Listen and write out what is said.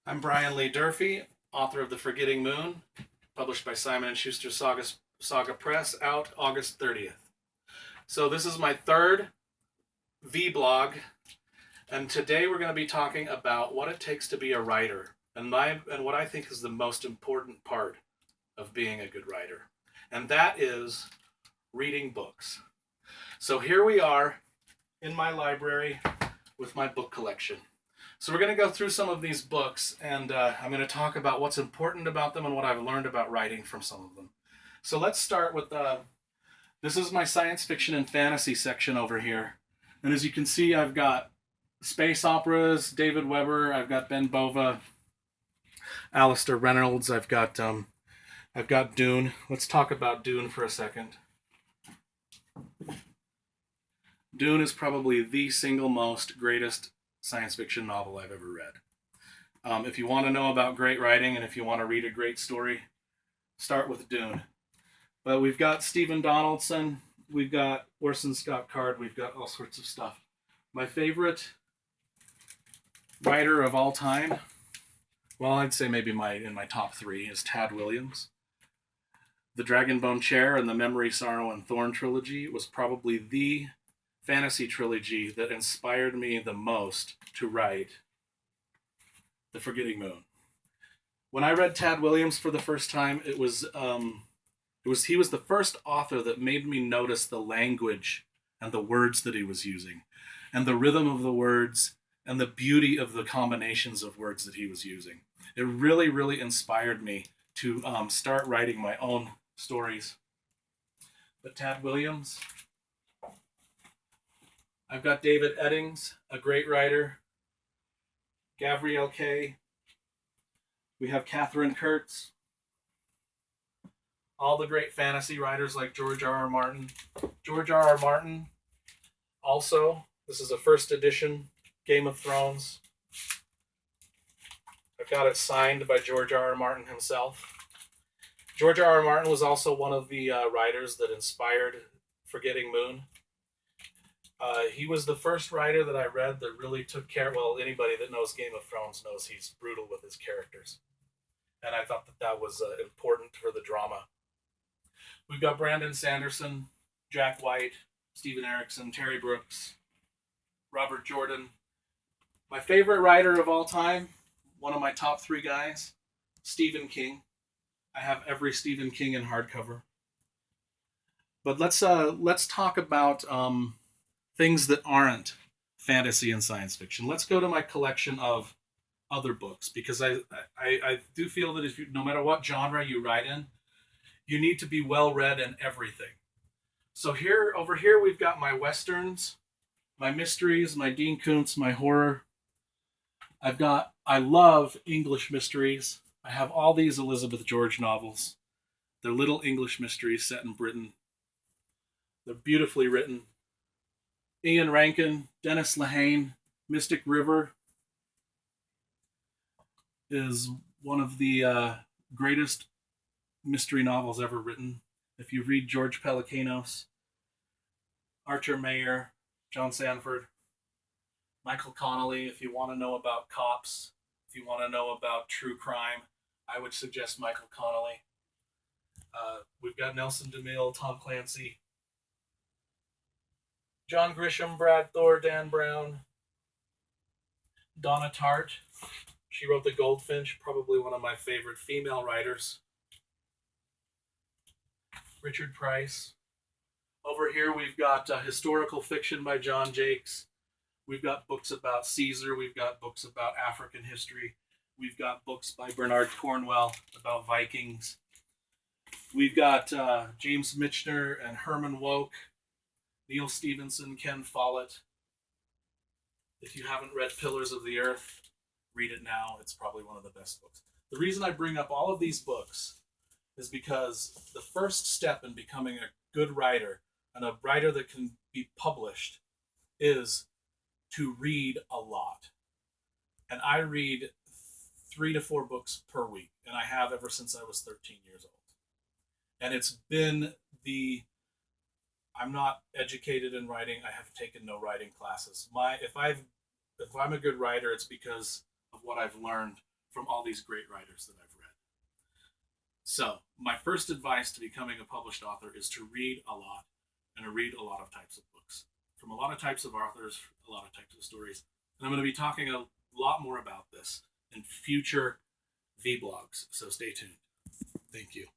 I'm Brian Lee Durfee, author of The Forgetting Moon, published by Simon & Schuster Saga Press, out August 30th. So this is my third vlog, and today we're going to be talking about what it takes to be a writer, and what I think is the most important part of being a good writer, and that is reading books. So here we are in my library with my book collection. So we're going to go through some of these books, and I'm going to talk about what's important about them and what I've learned about writing from some of them. So let's start with, this is my science fiction and fantasy section over here. And as you can see, I've got space operas, David Weber, I've got Ben Bova, Alistair Reynolds, I've got Dune. Let's talk about Dune for a second. Dune is probably the single most greatest science fiction novel I've ever read. If you want to know about great writing and if you want to read a great story, start with Dune. But we've got Stephen Donaldson, we've got Orson Scott Card, we've got all sorts of stuff. My favorite writer of all time, well, I'd say maybe in my top three, is Tad Williams. The Dragonbone Chair and the Memory, Sorrow, and Thorn trilogy was probably the fantasy trilogy that inspired me the most to write The Forgetting Moon. When I read Tad Williams for the first time, he was the first author that made me notice the language and the words that he was using, and the rhythm of the words, and the beauty of the combinations of words that he was using. It really, really inspired me to start writing my own stories. But Tad Williams, I've got David Eddings, a great writer. Gabrielle Kay. We have Catherine Kurtz. All the great fantasy writers like George R.R. Martin. George R.R. Martin, also, this is a first edition Game of Thrones. I've got it signed by George R.R. Martin himself. George R.R. Martin was also one of the writers that inspired Forgetting Moon. He was the first writer that I read that really took care. Well, anybody that knows Game of Thrones knows he's brutal with his characters. And I thought that was important for the drama. We've got Brandon Sanderson, Jack White, Stephen Erickson, Terry Brooks, Robert Jordan. My favorite writer of all time, one of my top three guys, Stephen King. I have every Stephen King in hardcover. But let's talk about things that aren't fantasy and science fiction. Let's go to my collection of other books, because I do feel that no matter what genre you write in, you need to be well read in everything. So over here we've got my westerns, my mysteries, my Dean Koontz, my horror. I love English mysteries. I have all these Elizabeth George novels. They're little English mysteries set in Britain. They're beautifully written. Ian Rankin, Dennis Lehane, Mystic River is one of the greatest mystery novels ever written. If you read George Pelecanos, Archer Mayer, John Sanford, Michael Connolly, if you want to know about cops, if you want to know about true crime, I would suggest Michael Connolly. We've got Nelson DeMille, Tom Clancy, John Grisham, Brad Thor, Dan Brown, Donna Tartt. She wrote The Goldfinch, probably one of my favorite female writers. Richard Price. Over here we've got historical fiction by John Jakes. We've got books about Caesar. We've got books about African history. We've got books by Bernard Cornwell about Vikings. We've got James Michener and Herman Wouk, Neil Stevenson, Ken Follett. If you haven't read Pillars of the Earth, read it now. It's probably one of the best books. The reason I bring up all of these books is because the first step in becoming a good writer, and a writer that can be published, is to read a lot. And I read 3 to 4 books per week, and I have ever since I was 13 years old. And it's been I'm not educated in writing. I have taken no writing classes. If I'm a good writer, it's because of what I've learned from all these great writers that I've read. So, my first advice to becoming a published author is to read a lot and to read a lot of types of books from a lot of types of authors, a lot of types of stories. And I'm going to be talking a lot more about this in future vlogs, so stay tuned. Thank you.